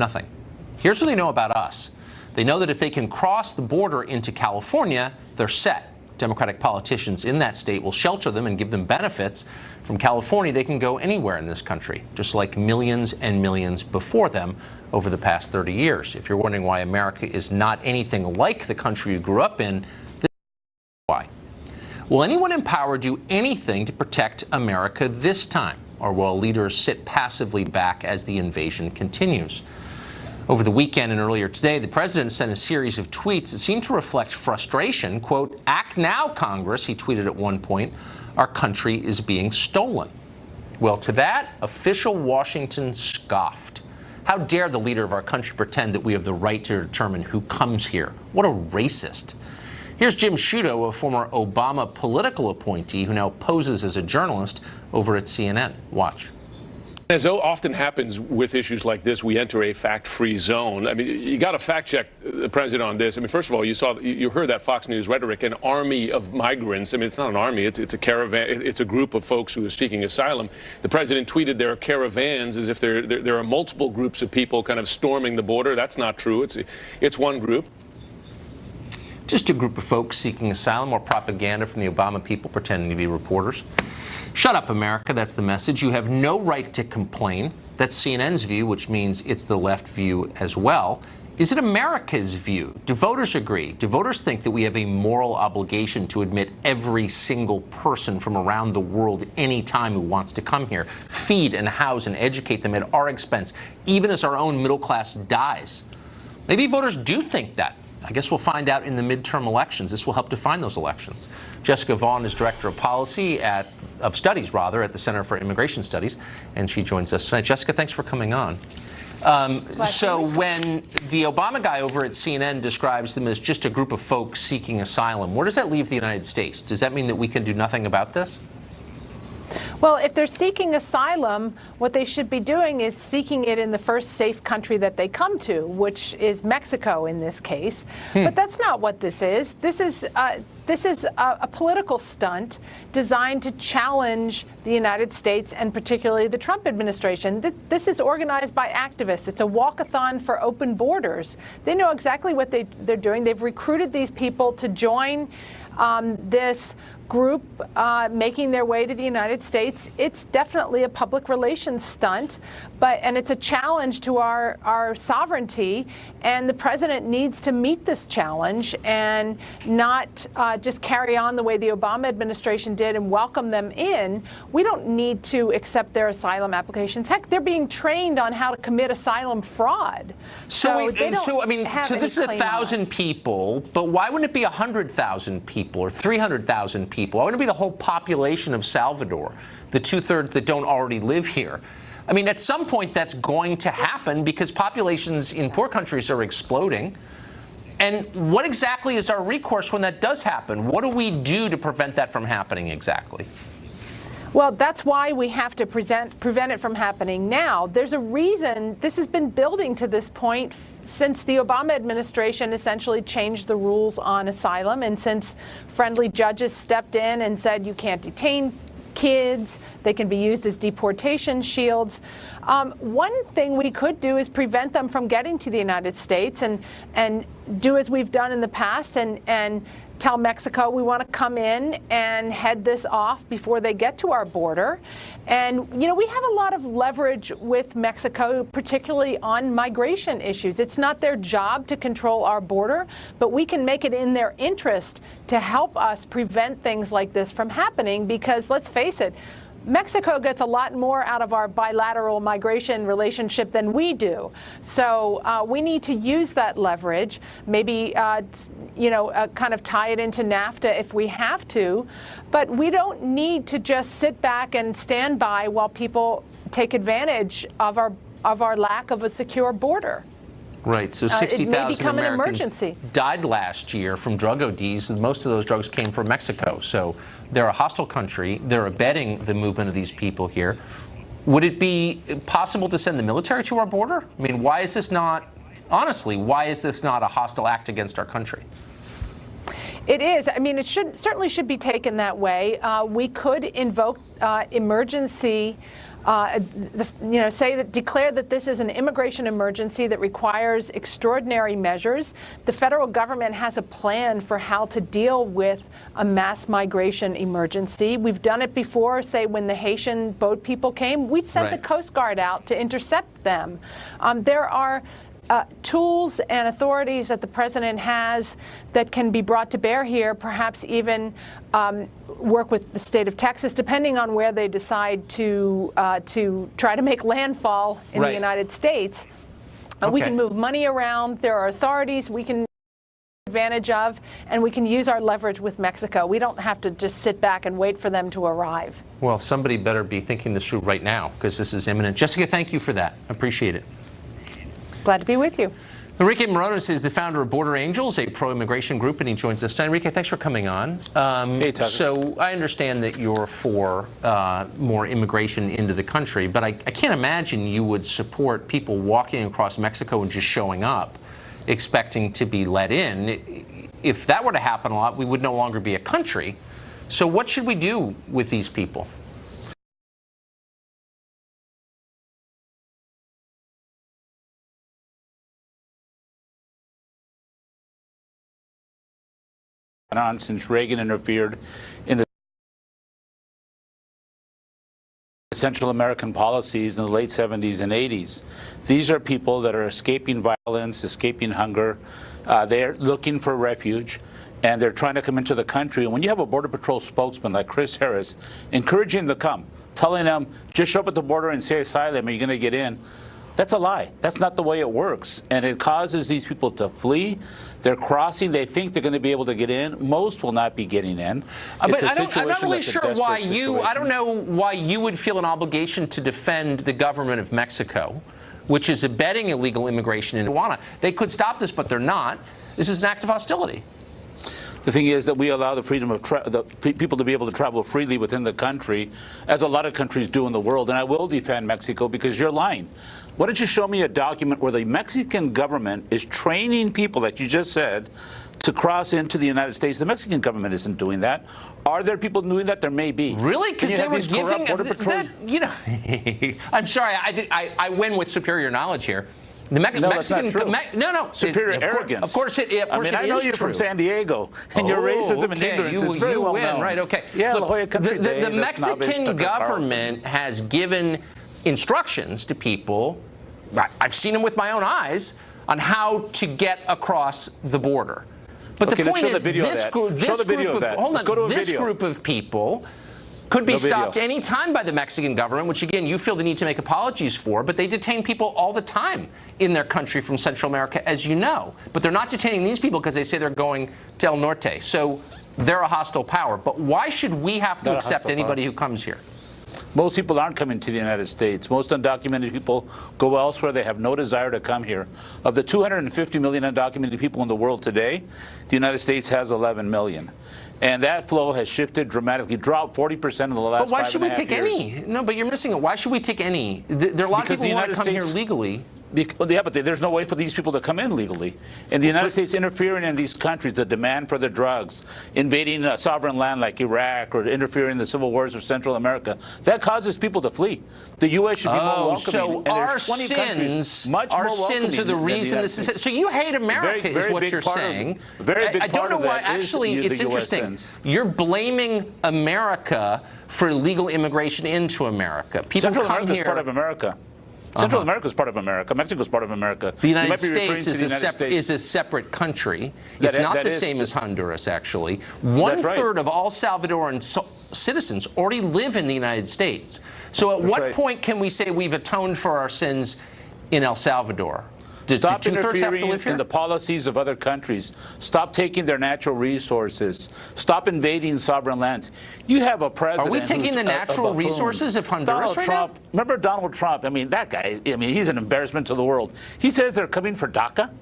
nothing. Here's what they know about us. They know that if they can cross the border into California, they're set. Democratic politicians in that state will shelter them and give them benefits. From California, they can go anywhere in this country, just like millions and millions before them over the past 30 years. If you're wondering why America is not anything like the country you grew up in, this is why. Will anyone in power do anything to protect America this time? Or will leaders sit passively back as the invasion continues? Over the weekend and earlier today, the president sent a series of tweets that seemed to reflect frustration. Quote, "Act now, Congress," he tweeted at one point. "Our country is being stolen." Well, to that, official Washington scoffed. How dare the leader of our country pretend that we have the right to determine who comes here? What a racist. Here's Jim Sciutto, a former Obama political appointee who now poses as a journalist over at CNN. Watch. As often happens with issues like this, we enter a fact-free zone. I mean, you got to fact-check the president on this. I mean, first of all, you heard that Fox News rhetoric, an army of migrants. I mean, it's not an army; it's a caravan. It's a group of folks who are seeking asylum. The president tweeted there are caravans, as if there are multiple groups of people kind of storming the border. That's not true. It's one group. Just a group of folks seeking asylum, or propaganda from the Obama people pretending to be reporters. Shut up, America. That's the message. You have no right to complain. That's CNN's view, which means it's the left view as well. Is it America's view? Do voters agree? Do voters think that we have a moral obligation to admit every single person from around the world anytime who wants to come here, feed and house and educate them at our expense, even as our own middle class dies? Maybe voters do think that. I guess we'll find out in the midterm elections. This will help define those elections. Jessica Vaughn is Director of Policy of Studies, at the Center for Immigration Studies, and she joins us tonight. Jessica, thanks for coming on. So when the Obama guy over at CNN describes them as just a group of folks seeking asylum, where does that leave the United States? Does that mean that we can do nothing about this? Well, if they're seeking asylum, what they should be doing is seeking it in the first safe country that they come to, which is Mexico in this case. But that's not what this is. This is a political stunt designed to challenge the United States and particularly the Trump administration. This is organized by activists. It's a walkathon for open borders. They know exactly what they're doing. They've recruited these people to join this group making their way to the United States. It's definitely a public relations stunt, and it's a challenge to our sovereignty, and the president needs to meet this challenge and not just carry on the way the Obama administration did and welcome them in. We don't need to accept their asylum applications. Heck, they're being trained on how to commit asylum fraud. So this is 1,000 people, but why wouldn't it be 100,000 people or 300,000 people? Why wouldn't it be the whole population of Salvador, the 2/3 that don't already live here? I mean, at some point that's going to happen because populations in poor countries are exploding. And what exactly is our recourse when that does happen? What do we do to prevent that from happening exactly? Well, that's why we have to prevent it from happening now. There's a reason this has been building to this point since the Obama administration essentially changed the rules on asylum, and since friendly judges stepped in and said you can't detain kids, they can be used as deportation shields. One thing we could do is prevent them from getting to the United States and do as we've done in the past and tell Mexico we want to come in and head this off before they get to our border. And, we have a lot of leverage with Mexico, particularly on migration issues. It's not their job to control our border, but we can make it in their interest to help us prevent things like this from happening because, let's face it, Mexico gets a lot more out of our bilateral migration relationship than we do. So we need to use that leverage, maybe, kind of tie it into NAFTA if we have to. But we don't need to just sit back and stand by while people take advantage of our lack of a secure border. Right. So 60,000 Americans died last year from drug ODs, and most of those drugs came from Mexico. So they're a hostile country. They're abetting the movement of these people here. Would it be possible to send the military to our border? I mean, why is this not a hostile act against our country? It is. I mean, it certainly should be taken that way. We could invoke emergency declare that this is an immigration emergency that requires extraordinary measures. The federal government has a plan for how to deal with a mass migration emergency. We've done it before, say when the Haitian boat people came, we sent the Coast Guard out to intercept them. There are tools and authorities that the president has that can be brought to bear here, perhaps even work with the state of Texas, depending on where they decide to try to make landfall in the United States. We can move money around. There are authorities we can take advantage of, and we can use our leverage with Mexico. We don't have to just sit back and wait for them to arrive. Well, somebody better be thinking this through right now, because this is imminent. Jessica, thank you for that. Appreciate it. Glad to be with you. Enrique Morones is the founder of Border Angels, a pro-immigration group, and he joins us tonight. Enrique, thanks for coming on. Hey, Tucker. So I understand that you're for more immigration into the country, but I can't imagine you would support people walking across Mexico and just showing up, expecting to be let in. If that were to happen a lot, we would no longer be a country. So what should we do with these people? On since Reagan interfered in the Central American policies in the late 70s and 80s. These are people that are escaping violence, escaping hunger. They're looking for refuge, and they're trying to come into the country. And when you have a Border Patrol spokesman like Chris Harris encouraging them to come, telling them, just show up at the border and say asylum, are you going to get in? That's a lie. That's not the way it works. And it causes these people to flee. They're crossing. They think they're going to be able to get in. Most will not be getting in. But I'm not really sure why I don't know why you would feel an obligation to defend the government of Mexico, which is abetting illegal immigration into Tijuana. They could stop this, but they're not. This is an act of hostility. The thing is that we allow the freedom of people to be able to travel freely within the country, as a lot of countries do in the world. And I will defend Mexico because you're lying. Why don't you show me a document where the Mexican government is training people, like you just said, to cross into the United States? The Mexican government isn't doing that. Are there people doing that? There may be. Really? Because they were giving that, you know. I'm sorry. I win with superior knowledge here. The Mexican, no, superior arrogance. Of course it is. I know you're from San Diego, and your racism and ignorance is very well known. Right? Okay. Yeah, Look, the Mexican government has given instructions to people. I've seen them with my own eyes on how to get across the border. But the point is, this group of people could be stopped any time by the Mexican government, which, again, you feel the need to make apologies for, but they detain people all the time in their country from Central America, as you know. But they're not detaining these people because they say they're going to El Norte. So they're a hostile power. But why should we have to accept anybody who comes here? Most people aren't coming to the United States. Most undocumented people go elsewhere. They have no desire to come here. Of the 250 million undocumented people in the world today, the United States has 11 million. And that flow has shifted dramatically, dropped 40% in the last 5.5 years. But why should we take any? No, but you're missing it. Why should we take any? There are a lot of people who want to come here legally. Yeah, but there's no way for these people to come in legally. And the United States interfering in these countries, the demand for the drugs, invading a sovereign land like Iraq, or interfering in the civil wars of Central America, that causes people to flee. The U.S. should be more welcoming. So our sins are the reason this is. So you hate America, is what you're saying. I don't know why. Actually, it's interesting. You're blaming America for illegal immigration into America. People Central come America here. is part of America. Central America is part of America. Mexico is part of America. The United States is a separate country. It's not the same as Honduras, actually. One-third of all Salvadoran citizens already live in the United States. So at what point can we say we've atoned for our sins in El Salvador? Stop interfering in the policies of other countries. Stop taking their natural resources. Stop invading sovereign lands. You have a president. Are we taking the natural resoreason of Honduras right now? Remember Donald Trump? I mean, that guy, he's an embarrassment to the world. He says they're coming for DACA.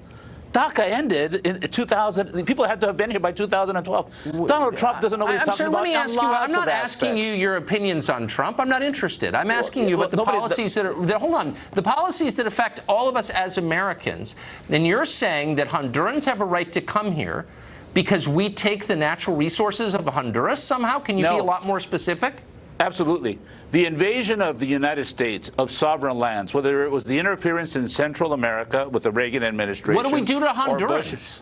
DACA ended in 2000. People had to have been here by 2012. Donald Trump doesn't know what he's talking about. Let me ask you. I'm not asking you your opinions on Trump. I'm not interested. I'm asking you about the policies hold on. The policies that affect all of us as Americans. And you're saying that Hondurans have a right to come here because we take the natural resources of Honduras somehow? Can you be a lot more specific? Absolutely. The invasion of the United States of sovereign lands, whether it was the interference in Central America with the Reagan administration. What do we do to or Bush. Hondurans?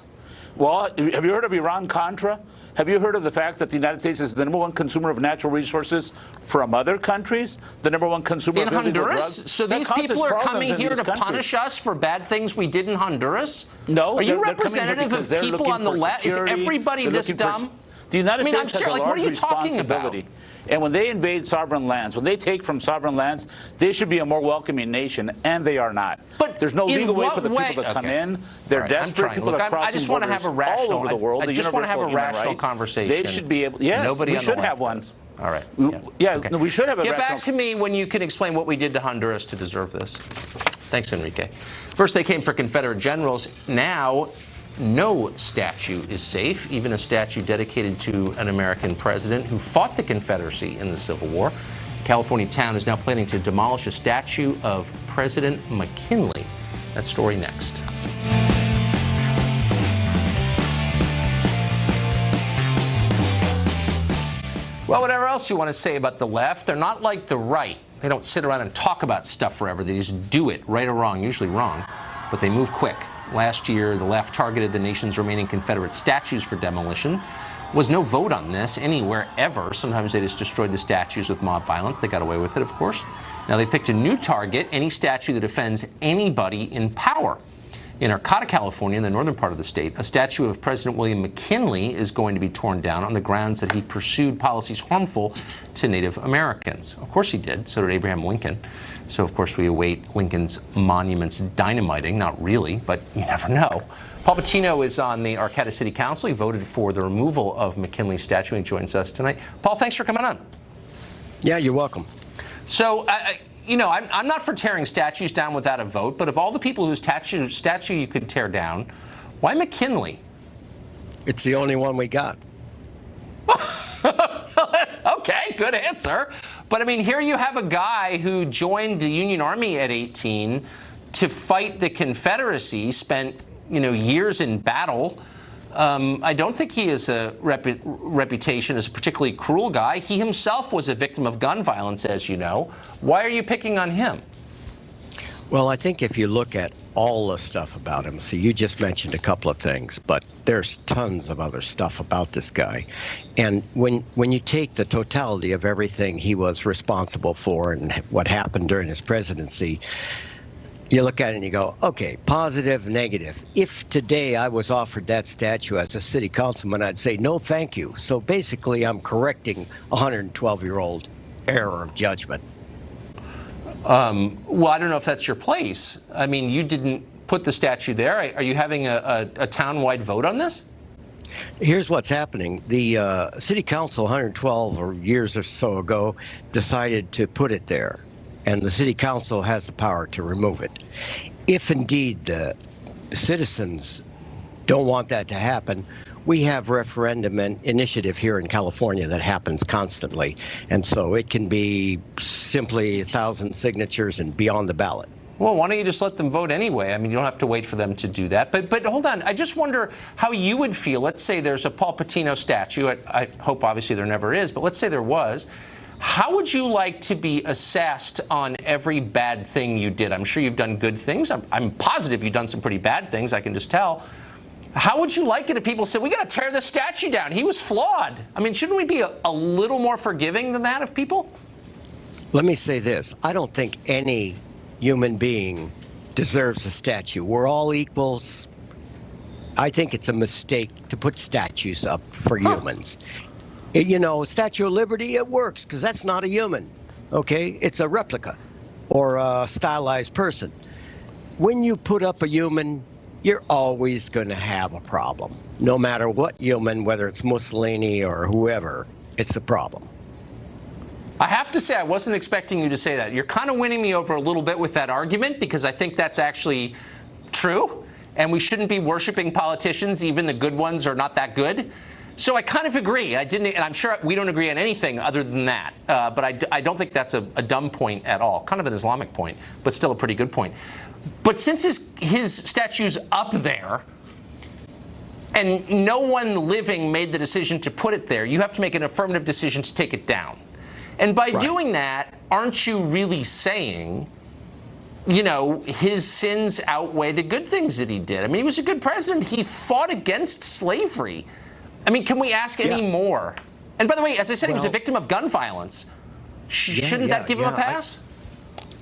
Well, have you heard of Iran-Contra? Have you heard of the fact that the United States is the #1 consumer of natural resources from other countries? The #1 consumer In of illegal Honduras? drugs? So That these causes people are problems coming in here these to countries. punish us for bad things we did in Honduras? No. Are you they're coming here representative because of they're people looking on the for left? Is security. everybody They're this looking for dumb? The United I mean, States I'm has like, a what are large you talking about? responsibility. And when they invade sovereign lands, when they take from sovereign lands, they should be a more welcoming nation, and they are not. But there's no in legal way what for the people to come Okay. in. They're All right, I'm desperate. trying. People Look, are crossing I just want to have a borders rational. all over the world. I The just want to have a universal human rational right. conversation. They should be able. Yes, Nobody we on the should have left one. does. All right. Yeah, we should have a Get rational. back to me when you can explain what we did to Honduras to deserve this. Thanks, Enrique. First, they came for Confederate generals. Now, no statue is safe, even a statue dedicated to an American president who fought the Confederacy in the Civil War. California town is now planning to demolish a statue of President McKinley. That story next. Well, whatever else you want to say about the left, they're not like the right. They don't sit around and talk about stuff forever. They just do it, right or wrong, usually wrong, but they move quick. Last year, the left targeted the nation's remaining Confederate statues for demolition. Was no vote on this anywhere ever. Sometimes they just destroyed the statues with mob violence. They got away with it, of course. Now they've picked a new target, any statue that offends anybody in power. In Arcata, California, in the northern part of the state, a statue of President William McKinley is going to be torn down on the grounds that he pursued policies harmful to Native Americans. Of course he did. So did Abraham Lincoln. So, of course, we await Lincoln's monument's dynamiting. Not really, but you never know. Paul Patino is on the Arcata City Council. He voted for the removal of McKinley's statue and joins us tonight. Paul, thanks for coming on. Yeah, you're welcome. So, I'm not for tearing statues down without a vote, but of all the people whose statue you could tear down, why McKinley? It's the only one we got. Okay, good answer. But I mean, here you have a guy who joined the Union Army at 18 to fight the Confederacy, spent years in battle. I don't think he has a reputation as a particularly cruel guy. He himself was a victim of gun violence, as you know. Why are you picking on him? Well, I think if you look at all the stuff about him, see, you just mentioned a couple of things, but there's tons of other stuff about this guy. And when you take the totality of everything he was responsible for and what happened during his presidency, you look at it and you go, okay, positive, negative. If today I was offered that statue as a city councilman, I'd say no, thank you. So basically, I'm correcting a 112-year-old error of judgment. Well, I don't know if that's your place. I mean, you didn't put the statue there. Are you having a town-wide vote on this? Here's what's happening. The city council 112 years or so ago decided to put it there, and the city council has the power to remove it. If indeed the citizens don't want that to happen, we have referendum and initiative here in California that happens constantly. And so it can be simply 1,000 signatures and be on the ballot. Well, why don't you just let them vote anyway? I mean, you don't have to wait for them to do that. But hold on. I just wonder how you would feel. Let's say there's a Paul Patino statue. I hope, obviously, there never is. But let's say there was. How would you like to be assessed on every bad thing you did? I'm sure you've done good things. I'm positive you've done some pretty bad things. I can just tell. How would you like it if people said, we got to tear this statue down? He was flawed. I mean, shouldn't we be a little more forgiving than that of people? Let me say this. I don't think any human being deserves a statue. We're all equals. I think it's a mistake to put statues up for humans. Statue of Liberty, it works because that's not a human. Okay? It's a replica or a stylized person. When you put up a human, you're always going to have a problem. No matter what human, whether it's Mussolini or whoever, it's a problem. I have to say, I wasn't expecting you to say that. You're kind of winning me over a little bit with that argument because I think that's actually true. And we shouldn't be worshiping politicians. Even the good ones are not that good. So I kind of agree. And I'm sure we don't agree on anything other than that. But I don't think that's a dumb point at all. Kind of an Islamic point, but still a pretty good point. But since his statue's up there, and no one living made the decision to put it there, you have to make an affirmative decision to take it down. And by Right. doing that, aren't you really saying, you know, his sins outweigh the good things that he did? I mean, he was a good president. He fought against slavery. I mean, can we ask any more? And by the way, as I said, he was a victim of gun violence. Shouldn't that give him a pass?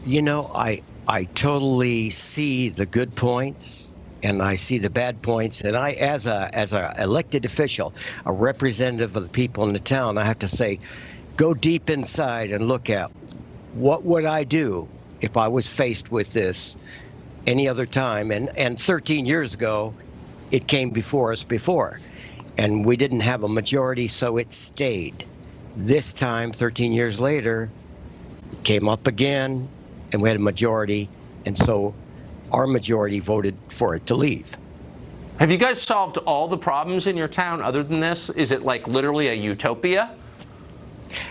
You know, I totally see the good points and I see the bad points. And I, as a elected official, a representative of the people in the town, I have to say, go deep inside and look at what would I do if I was faced with this any other time. And 13 years ago, it came before us before. And we didn't have a majority, so it stayed. This time, 13 years later, it came up again, and we had a majority, and so our majority voted for it to leave. Have you guys solved all the problems in your town other than this? Is it like literally a utopia?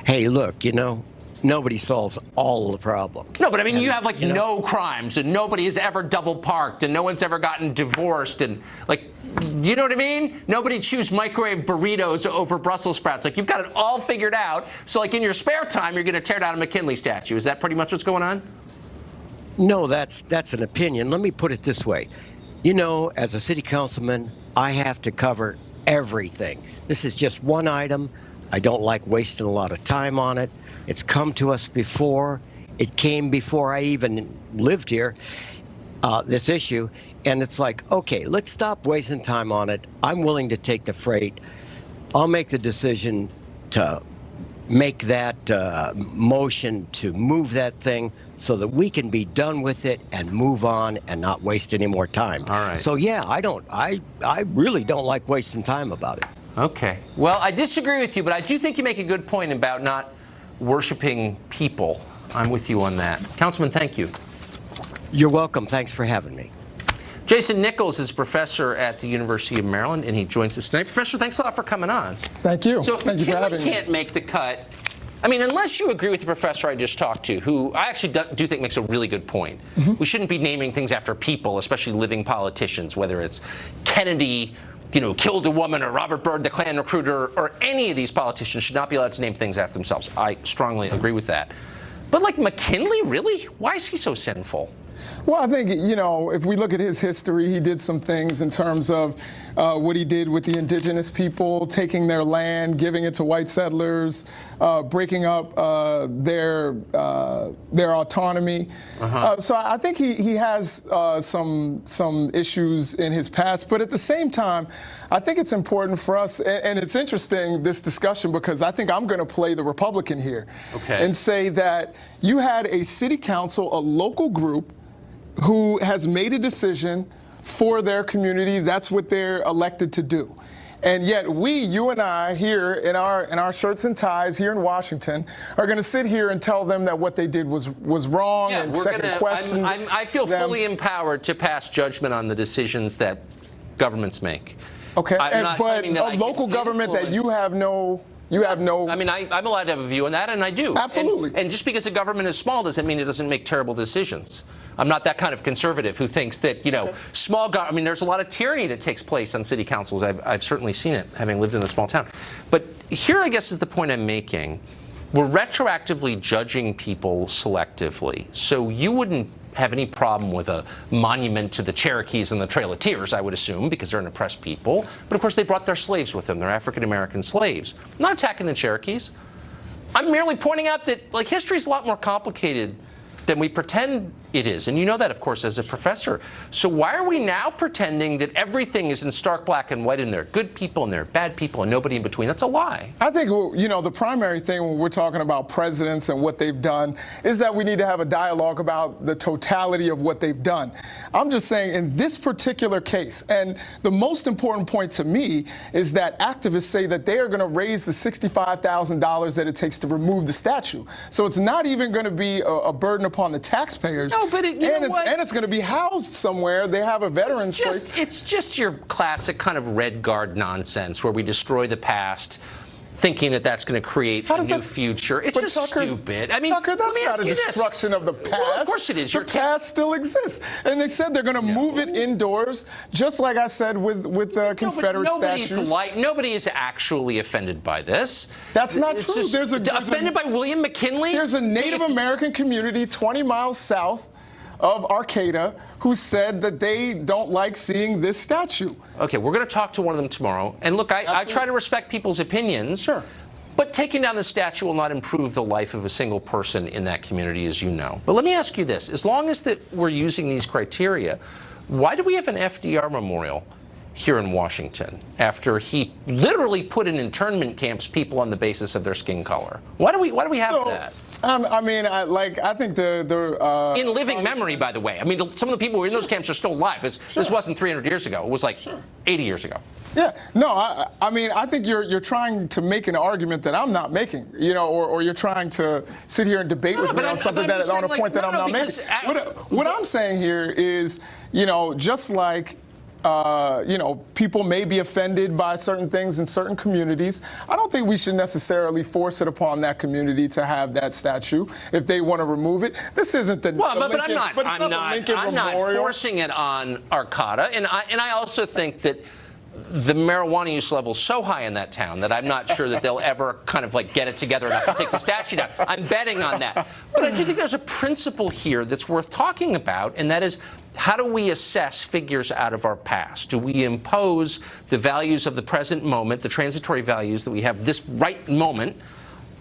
Hey, look, you know, nobody solves all the problems. No, but I mean, you have like no crimes, and nobody has ever double parked, and no one's ever gotten divorced, and like, do you know what I mean? Nobody chews microwave burritos over Brussels sprouts. Like, you've got it all figured out. So like in your spare time, you're going to tear down a McKinley statue. Is that pretty much what's going on? No, that's an opinion. Let me put it this way. You know, as a city councilman, I have to cover everything. This is just one item. I don't like wasting a lot of time on it. It's come to us before. It came before I even lived here, this issue. And it's like, okay, let's stop wasting time on it. I'm willing to take the freight. I'll make the decision to make that motion to move that thing so that we can be done with it and move on and not waste any more time. All right. So yeah, I really don't like wasting time about it. Okay. Well, I disagree with you, but I do think you make a good point about not worshiping people. I'm with you on that. Councilman, thank you. You're welcome. Thanks for having me. Jason Nichols is professor at the University of Maryland, and he joins us tonight. Professor, thanks a lot for coming on. Thank you. So if Thank you for having McKinley me. can't make the cut, I mean, unless you agree with the professor I just talked to, who I actually do think makes a really good point. We shouldn't be naming things after people, especially living politicians, whether it's Kennedy, you know, killed a woman, or Robert Byrd, the Klan recruiter, or any of these politicians should not be allowed to name things after themselves. I strongly agree with that. But like McKinley, really? Why is he so sinful? Well, I think, you know, if we look at his history, he did some things in terms of what he did with the indigenous people, taking their land, giving it to white settlers, breaking up their autonomy. So I think he has some issues in his past. But at the same time, I think it's important for us, and it's interesting, this discussion, because I think I'm going to play the Republican here and say that you had a city council, a local group, who has made a decision for their community. That's what they're elected to do. And yet you and I here in our shirts and ties here in Washington are going to sit here and tell them that what they did was wrong and second question. I feel fully empowered to pass judgment on the decisions that governments make. Okay, but a local government that you have no... I mean, I'm allowed to have a view on that, and I do. Absolutely. And just because a government is small doesn't mean it doesn't make terrible decisions. I'm not that kind of conservative who thinks that, you know, small government, I mean, there's a lot of tyranny that takes place on city councils. I've certainly seen it, having lived in a small town. But here, I guess, is the point I'm making. We're retroactively judging people selectively. So you wouldn't have any problem with a monument to the Cherokees and the Trail of Tears, I would assume, because they're an oppressed people. But of course, they brought their slaves with them. They're African-American slaves. I'm not attacking the Cherokees. I'm merely pointing out that, like, history is a lot more complicated than we pretend it is. And you know that, of course, as a professor. So why are we now pretending that everything is in stark black and white and there are good people and there are bad people and nobody in between? That's a lie. I think, you know, the primary thing when we're talking about presidents and what they've done is that we need to have a dialogue about the totality of what they've done. I'm just saying in this particular case, and the most important point to me is that activists say that they are going to raise the $65,000 that it takes to remove the statue. So it's not even going to be a burden upon the taxpayers. No, but it's going to be housed somewhere. They have a veterans place. It's just your classic kind of Red Guard nonsense where we destroy the past thinking that that's going to create a new future. It's just stupid. I mean, Tucker, that's not a destruction of the past. Well, of course it is. The past still exists. And they said they're going to move it indoors, just like I said with the Confederate statues. Nobody is actually offended by this. That's not true. Offended by William McKinley? There's a Native American community 20 miles south of Arcata who said that they don't like seeing this statue. Okay, we're going to talk to one of them tomorrow. And look, I try to respect people's opinions. Sure. But taking down the statue will not improve the life of a single person in that community, as you know. But let me ask you this. As long as that we're using these criteria, why do we have an FDR memorial here in Washington after he literally put in internment camps people on the basis of their skin color? Why do we have that? I mean, I think the in living memory, by the way. I mean, some of the people who were in those camps are still alive. This wasn't 300 years ago. It was like 80 years ago. Yeah, no, I mean, I think you're trying to make an argument that I'm not making, or you're trying to sit here and debate with me on something that on a point that I'm not making. What I'm saying here is, just like people may be offended by certain things in certain communities. I don't think we should necessarily force it upon that community to have that statue if they want to remove it. This isn't the Lincoln, I'm not forcing it on Arcata, and I also think that the marijuana use level is so high in that town that I'm not sure that they'll ever kind of get it together enough to take the statue down. I'm betting on that. But I do think there's a principle here that's worth talking about, and that is, how do we assess figures out of our past? Do we impose the values of the present moment, the transitory values that we have this right moment,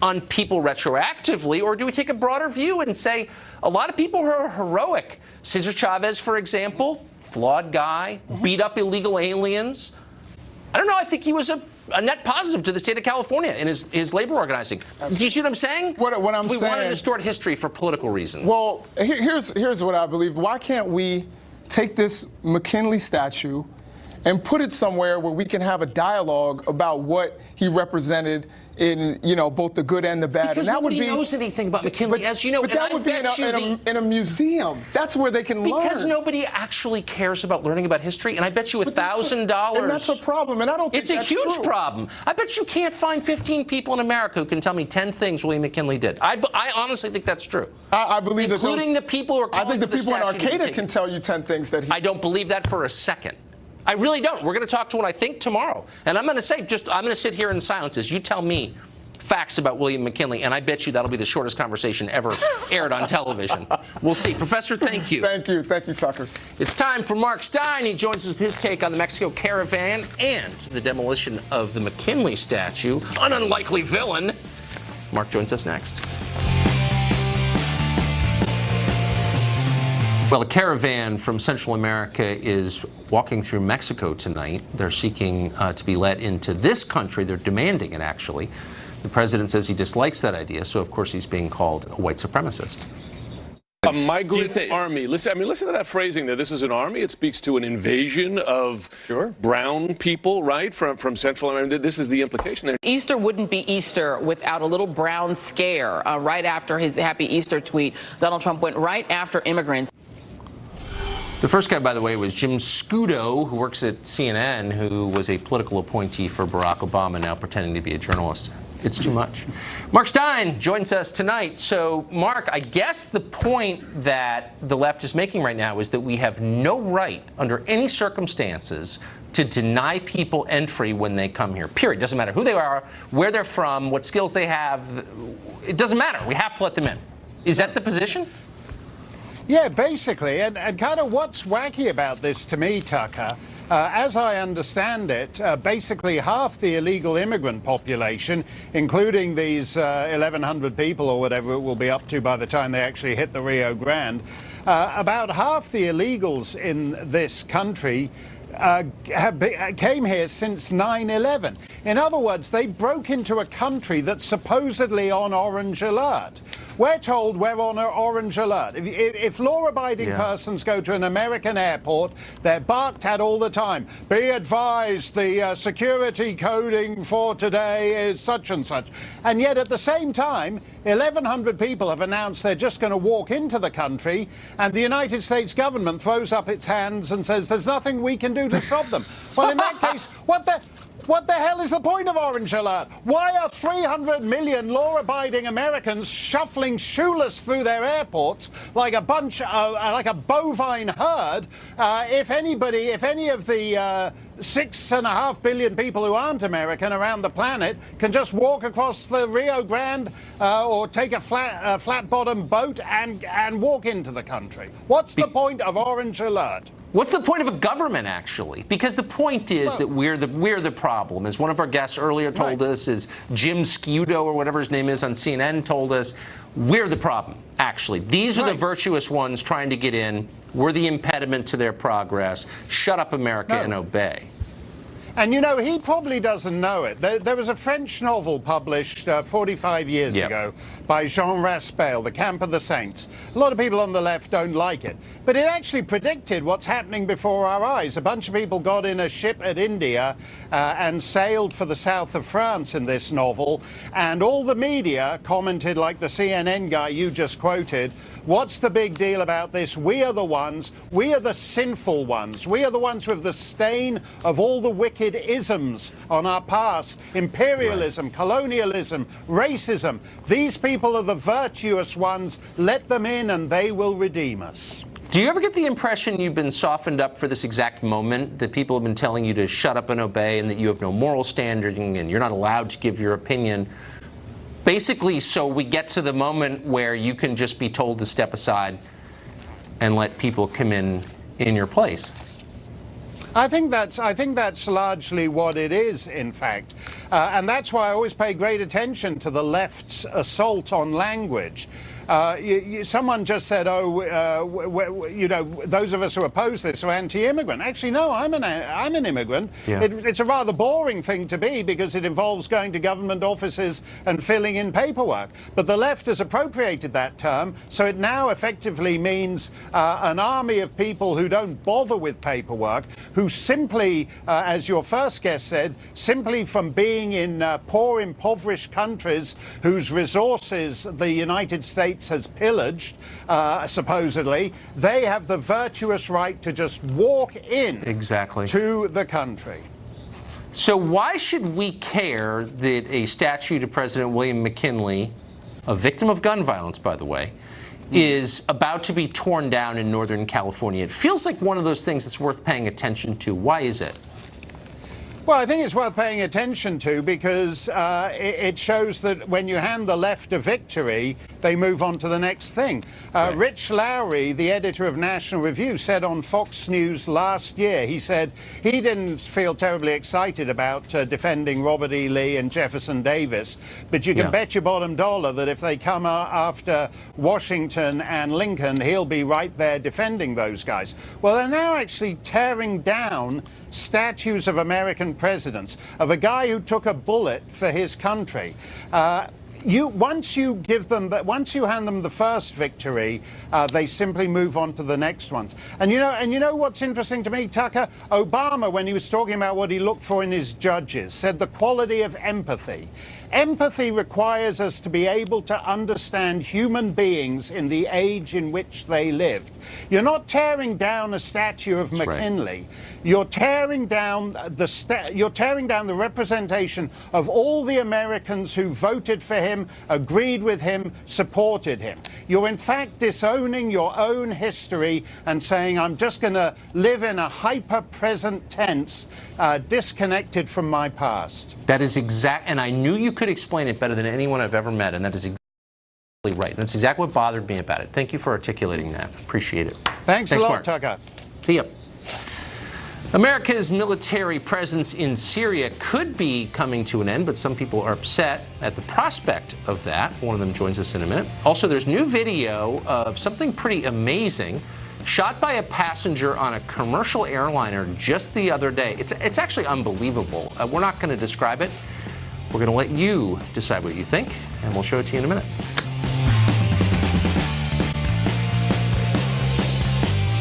on people retroactively, or do we take a broader view and say a lot of people who are heroic, Cesar Chavez, for example, flawed guy, beat up illegal aliens, I don't know, I think he was a net positive to the state of California in his labor organizing. Do you see what I'm saying? What I'm saying? We want to distort history for political reasons. Well, here's what I believe. Why can't we take this McKinley statue and put it somewhere where we can have a dialogue about what he represented in both the good and the bad? Because and that nobody knows anything about McKinley, as you know. But that would be in a museum. That's where they can learn. Because nobody actually cares about learning about history, and I bet you $1,000. And that's a problem, and I don't think it's a huge true. problem. I bet you can't find 15 people in America who can tell me 10 things William McKinley did. I honestly think that's true. I believe including that the people who are calling I think the people in Arcata can tell you 10 things that he. I don't believe that for a second. I really don't. We're going to talk to what I think tomorrow, and I'm going to say I'm going to sit here in silence as you tell me facts about William McKinley, and I bet you that'll be the shortest conversation ever aired on television. We'll see. Professor, thank you. Thank you, Tucker. It's time for Mark Stein. He joins us with his take on the Mexico caravan and the demolition of the McKinley statue. An unlikely villain. Mark joins us next. Well, a caravan from Central America is walking through Mexico tonight. They're seeking to be let into this country. They're demanding it, actually. The president says he dislikes that idea, so of course he's being called a white supremacist. A migrant army. Listen to that phrasing there. This is an army. It speaks to an invasion of brown people, right, from Central America. This is the implication there. Easter wouldn't be Easter without a little brown scare. Right after his Happy Easter tweet, Donald Trump went right after immigrants. The first guy, by the way, was Jim Scudo, who works at CNN, who was a political appointee for Barack Obama, now pretending to be a journalist. It's too much. Mark Stein joins us tonight. So, Mark, I guess the point that the left is making right now is that we have no right, under any circumstances, to deny people entry when they come here. Period. Doesn't matter who they are, where they're from, what skills they have. It doesn't matter. We have to let them in. Is that the position? Yeah, basically, and kind of what's wacky about this to me, Tucker, as I understand it, basically half the illegal immigrant population, including these 1,100 people or whatever it will be up to by the time they actually hit the Rio Grande, about half the illegals in this country came here since 9/11. In other words, they broke into a country that's supposedly on orange alert. We're told we're on an orange alert. If law-abiding persons go to an American airport, they're barked at all the time. Be advised, the security coding for today is such and such. And yet at the same time, 1,100 people have announced they're just going to walk into the country, and the United States government throws up its hands and says there's nothing we can do to stop them. Well, in that case, What the hell is the point of Orange Alert? Why are 300 million law-abiding Americans shuffling shoeless through their airports like a bunch, like a bovine herd? If any of the 6.5 billion people who aren't American around the planet can just walk across the Rio Grande or take a flat-bottom boat and walk into the country. What's the point of Orange Alert? What's the point of a government, actually? Because the point is that we're the problem. As one of our guests earlier told us, as Jim Scudo or whatever his name is on CNN told us, we're the problem, actually. These are the virtuous ones trying to get in. We're the impediment to their progress. Shut up, America, and obey. And, you know, he probably doesn't know it. There was a French novel published 45 years ago by Jean Raspail, The Camp of the Saints. A lot of people on the left don't like it. But it actually predicted what's happening before our eyes. A bunch of people got in a ship at India and sailed for the south of France in this novel. And all the media commented, like the CNN guy you just quoted, what's the big deal about this? We are the ones. We are the sinful ones. We are the ones with the stain of all the wicked isms on our past. Imperialism, colonialism, racism. These people are the virtuous ones. Let them in and they will redeem us. Do you ever get the impression you've been softened up for this exact moment, that people have been telling you to shut up and obey and that you have no moral standing and you're not allowed to give your opinion? Basically, so we get to the moment where you can just be told to step aside and let people come in your place. I think that's largely what it is, in fact. And that's why I always pay great attention to the left's assault on language. Someone just said, you know, those of us who oppose this are anti-immigrant. Actually, no, I'm an immigrant. Yeah. It's a rather boring thing to be because it involves going to government offices and filling in paperwork. But the left has appropriated that term, so it now effectively means an army of people who don't bother with paperwork, who simply, as your first guest said, simply from being in poor, impoverished countries whose resources the United States has pillaged, supposedly, they have the virtuous right to just walk in to the country. So why should we care that a statue to President William McKinley, a victim of gun violence, by the way, is about to be torn down in Northern California? It feels like one of those things that's worth paying attention to. Why is it? Well, I think it's worth paying attention to because it shows that when you hand the left a victory, they move on to the next thing. Rich Lowry, the editor of National Review, said on Fox News last year, he said he didn't feel terribly excited about defending Robert E. Lee and Jefferson Davis, but you can bet your bottom dollar that if they come after Washington and Lincoln, he'll be right there defending those guys. Well, they're now actually tearing down statues of American presidents, of a guy who took a bullet for his country. Once you hand them the first victory, they simply move on to the next ones. And you know what's interesting to me, Tucker? Obama, when he was talking about what he looked for in his judges, said the quality of empathy. Empathy requires us to be able to understand human beings in the age in which they lived. You're not tearing down a statue of McKinley. You're tearing down the representation of all the Americans who voted for him, agreed with him, supported him. You're in fact disowning your own history and saying, I'm just going to live in a hyper-present tense, disconnected from my past. That is exact, and I knew you could explain it better than anyone I've ever met, and that is exactly right. That's exactly what bothered me about it. Thank you for articulating that. Appreciate it. Thanks a lot, Mark. Tucker. See ya. America's military presence in Syria could be coming to an end, but some people are upset at the prospect of that. One of them joins us in a minute. Also, there's new video of something pretty amazing shot by a passenger on a commercial airliner just the other day. It's actually unbelievable. We're not going to describe it. We're going to let you decide what you think, and we'll show it to you in a minute.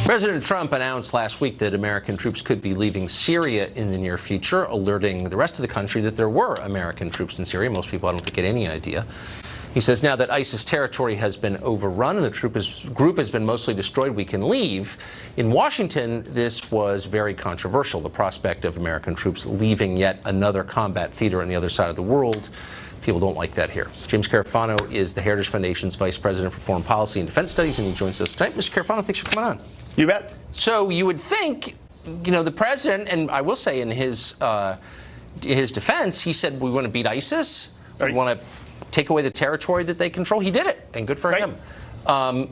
President Trump announced last week that American troops could be leaving Syria in the near future, alerting the rest of the country that there were American troops in Syria. Most people, I don't think, had any idea. He says now that ISIS territory has been overrun and the group has been mostly destroyed, we can leave. In Washington, this was very controversial, the prospect of American troops leaving yet another combat theater on the other side of the world. People don't like that here. James Carafano is the Heritage Foundation's Vice President for Foreign Policy and Defense Studies, and he joins us tonight. Mr. Carafano, thanks for coming on. You bet. So you would think, the president, and I will say in his defense, he said we want to beat ISIS, we want to take away the territory that they control. He did it, and good for him.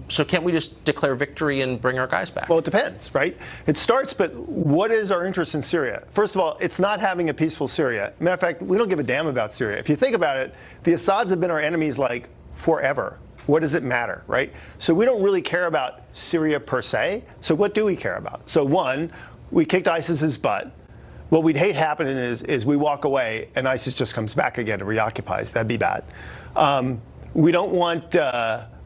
So can't we just declare victory and bring our guys back? Well, it depends, right? It starts, but what is our interest in Syria? First of all, it's not having a peaceful Syria. Matter of fact, we don't give a damn about Syria. If you think about it, the Assads have been our enemies like forever. What does it matter, right? So we don't really care about Syria per se. So what do we care about? So one, we kicked ISIS's butt. What we'd hate happening is we walk away and ISIS just comes back again and reoccupies. That'd be bad. We don't want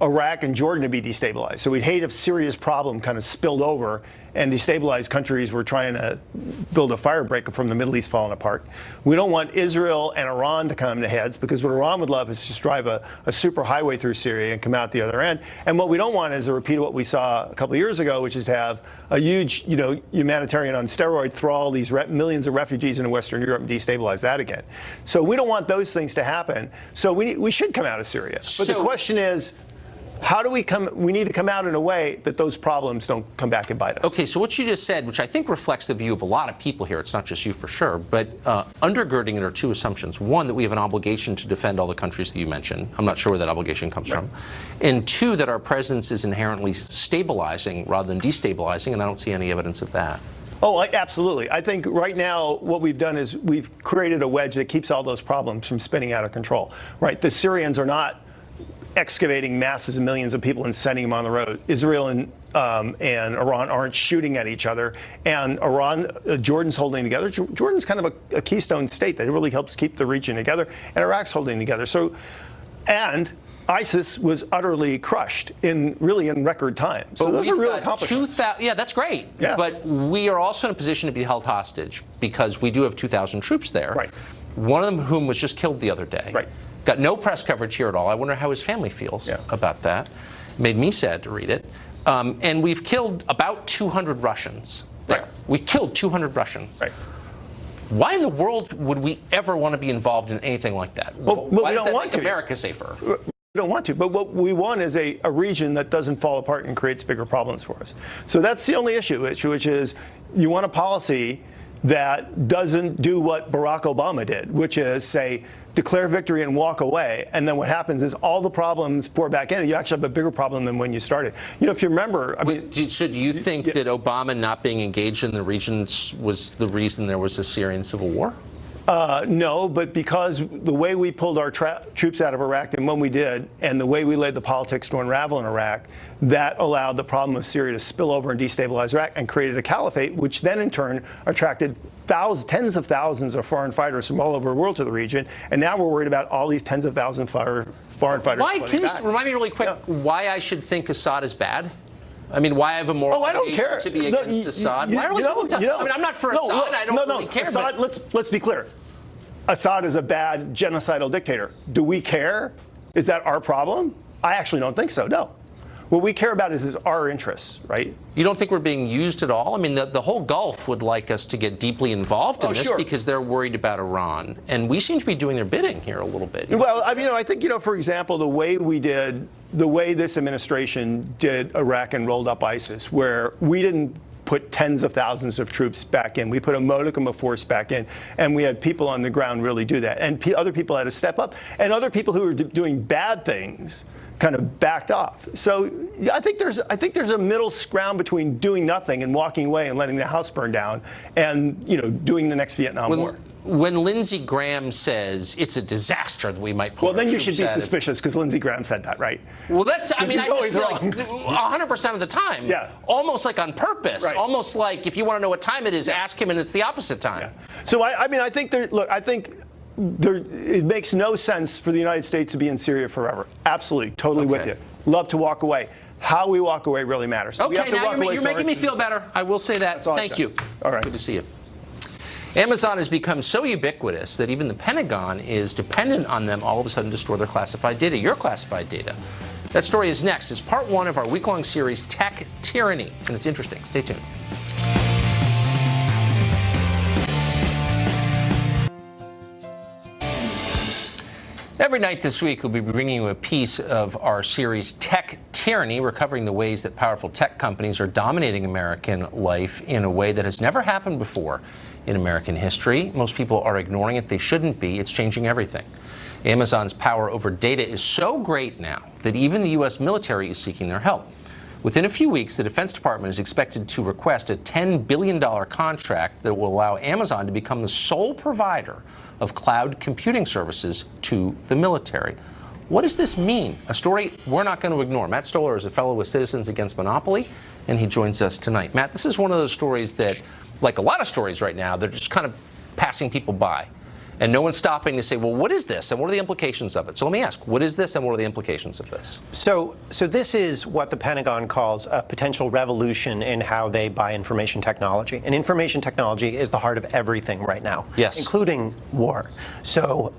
Iraq and Jordan to be destabilized. So we'd hate if Syria's problem kind of spilled over and destabilized countries we're trying to build a firebreaker from the Middle East falling apart. We don't want Israel and Iran to come to heads, because what Iran would love is just drive a super highway through Syria and come out the other end. And what we don't want is a repeat of what we saw a couple of years ago, which is to have a huge, humanitarian on steroid throw all these millions of refugees into Western Europe and destabilize that again. So we don't want those things to happen. So we should come out of Syria. But the question is, how do we come? We need to come out in a way that those problems don't come back and bite us. Okay, so what you just said, which I think reflects the view of a lot of people here, it's not just you for sure, but undergirding it are two assumptions. One, that we have an obligation to defend all the countries that you mentioned. I'm not sure where that obligation comes from. And two, that our presence is inherently stabilizing rather than destabilizing, and I don't see any evidence of that. Oh, absolutely. I think right now what we've done is we've created a wedge that keeps all those problems from spinning out of control. Right? The Syrians are not excavating masses of millions of people and sending them on the road. Israel and Iran aren't shooting at each other, and Jordan's holding together. Jordan's kind of a keystone state that really helps keep the region together, and Iraq's holding together. So, and ISIS was utterly crushed in record time. So those are real accomplishments. Yeah, that's great. Yeah. But we are also in a position to be held hostage because we do have 2,000 troops there. Right. One of them whom was just killed the other day. Right. Got no press coverage here at all. I wonder how his family feels about that. Made me sad to read it. And we've killed about 200 Russians there. Right. We killed 200 Russians. Right. Why in the world would we ever want to be involved in anything like that? Well, why we does don't that want make to. America safer? We don't want to, but what we want is a region that doesn't fall apart and creates bigger problems for us. So that's the only issue, which is you want a policy that doesn't do what Barack Obama did, which is say, declare victory and walk away. And then what happens is all the problems pour back in, and you actually have a bigger problem than when you started. If you remember, So do you think that Obama not being engaged in the regions was the reason there was a Syrian civil war? No, but because the way we pulled our troops out of Iraq and when we did, and the way we laid the politics to unravel in Iraq, that allowed the problem of Syria to spill over and destabilize Iraq and created a caliphate, which then in turn attracted tens of thousands of foreign fighters from all over the world to the region. And now we're worried about all these tens of thousands of foreign fighters. Can you remind me really quick why I should think Assad is bad? I mean, why I have a moral obligation to be against Assad? Why are we supposed to? I mean, I'm not for Assad. I don't really care. Assad, let's be clear. Assad is a bad genocidal dictator. Do we care? Is that our problem? I actually don't think so, no. What we care about is our interests, right? You don't think we're being used at all? I mean, the whole Gulf would like us to get deeply involved in this because they're worried about Iran. And we seem to be doing their bidding here a little bit. Well, I mean, I think, for example, the way this administration did Iraq and rolled up ISIS, where we didn't put tens of thousands of troops back in. We put a modicum of force back in, and we had people on the ground really do that. And other people had to step up, and other people who were doing bad things kind of backed off. So I think there's a middle ground between doing nothing and walking away and letting the house burn down, and doing the next Vietnam War. When Lindsey Graham says it's a disaster that we might pull, well, then you should be suspicious because Lindsey Graham said that, right? Well, that's, I mean, I just feel wrong. like 100% of the time, almost like on purpose, almost like if you want to know what time it is, ask him, and it's the opposite time. Yeah. So I mean, I think it makes no sense for the United States to be in Syria forever. Absolutely, totally with you. Love to walk away. How we walk away really matters. Okay, now you're making me feel better. I will say that. Thank you. All right. Good to see you. Amazon has become so ubiquitous that even the Pentagon is dependent on them all of a sudden to store their classified data, your classified data. That story is next. It's part one of our week-long series, Tech Tyranny, and it's interesting. Stay tuned. Every night this week, we'll be bringing you a piece of our series, Tech Tyranny, recovering the ways that powerful tech companies are dominating American life in a way that has never happened before in American history. Most people are ignoring it. They shouldn't be. It's changing everything. Amazon's power over data is so great now that even the U.S. military is seeking their help. Within a few weeks, the Defense Department is expected to request a $10 billion contract that will allow Amazon to become the sole provider of cloud computing services to the military. What does this mean? A story we're not going to ignore. Matt Stoller is a fellow with Citizens Against Monopoly, and he joins us tonight. Matt, this is one of those stories that, like a lot of stories right now, they're just kind of passing people by. And no one's stopping to say, well, what is this and what are the implications of it? So let me ask, what is this and what are the implications of this? So this is what the Pentagon calls a potential revolution in how they buy information technology. And information technology is the heart of everything right now, yes, including war. So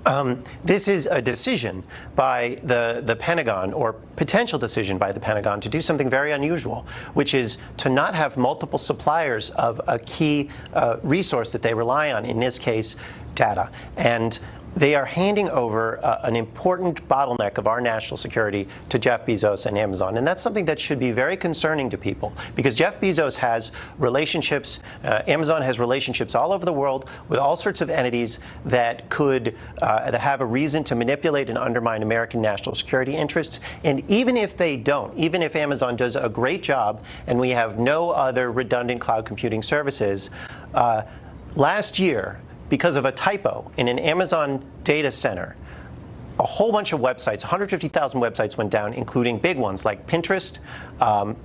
this is a decision by the Pentagon, or potential decision by the Pentagon, to do something very unusual, which is to not have multiple suppliers of a key resource that they rely on, in this case, data. And they are handing over an important bottleneck of our national security to Jeff Bezos and Amazon. And that's something that should be very concerning to people, because Jeff Bezos has relationships, Amazon has relationships all over the world with all sorts of entities that could that have a reason to manipulate and undermine American national security interests. And even if they don't, even if Amazon does a great job and we have no other redundant cloud computing services, last year, because of a typo in an Amazon data center, a whole bunch of websites, 150,000 websites went down, including big ones like Pinterest,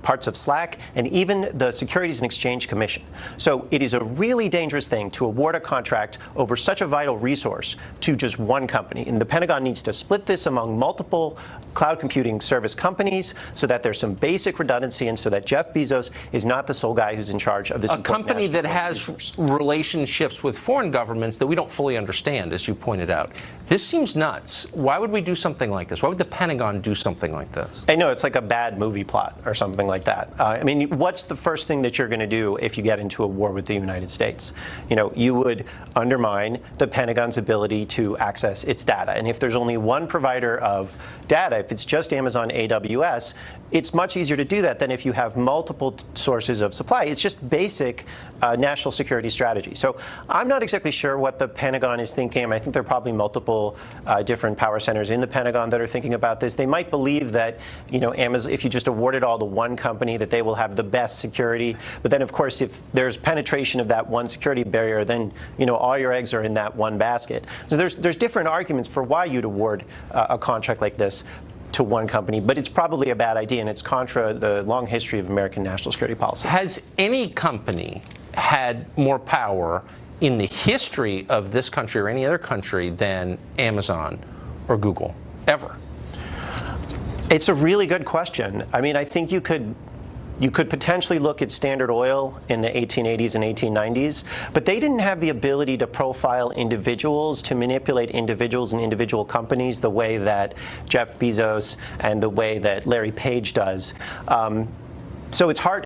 parts of Slack, and even the Securities and Exchange Commission. So it is a really dangerous thing to award a contract over such a vital resource to just one company. And the Pentagon needs to split this among multiple cloud computing service companies so that there's some basic redundancy and so that Jeff Bezos is not the sole guy who's in charge of this important company that has resource. Relationships with foreign governments that we don't fully understand, as you pointed out. This seems nuts. Why would we do something like this? Why would the Pentagon do something like this? I know, it's like a bad movie plot or something like that. I mean, what's the first thing that you're going to do if you get into a war with the United States? You know, you would undermine the Pentagon's ability to access its data. And if there's only one provider of data, if it's just Amazon AWS, it's much easier to do that than if you have multiple sources of supply. It's just basic national security strategy. So I'm not exactly sure what the Pentagon is thinking. I think there are probably multiple different power centers in the Pentagon that are thinking about this. They might believe that, you know, Amazon, if you just award it all to one company, that they will have the best security. But then, of course, if there's penetration of that one security barrier, then, you know, all your eggs are in that one basket. So there's different arguments for why you'd award a contract like this to one company, but it's probably a bad idea, and it's contra the long history of American national security policy. Has any company had more power in the history of this country or any other country than Amazon or Google, ever? It's a really good question. I mean, I think you could potentially look at Standard Oil in the 1880s and 1890s, but they didn't have the ability to profile individuals, to manipulate individuals and individual companies the way that Jeff Bezos and the way that Larry Page does. So it's hard.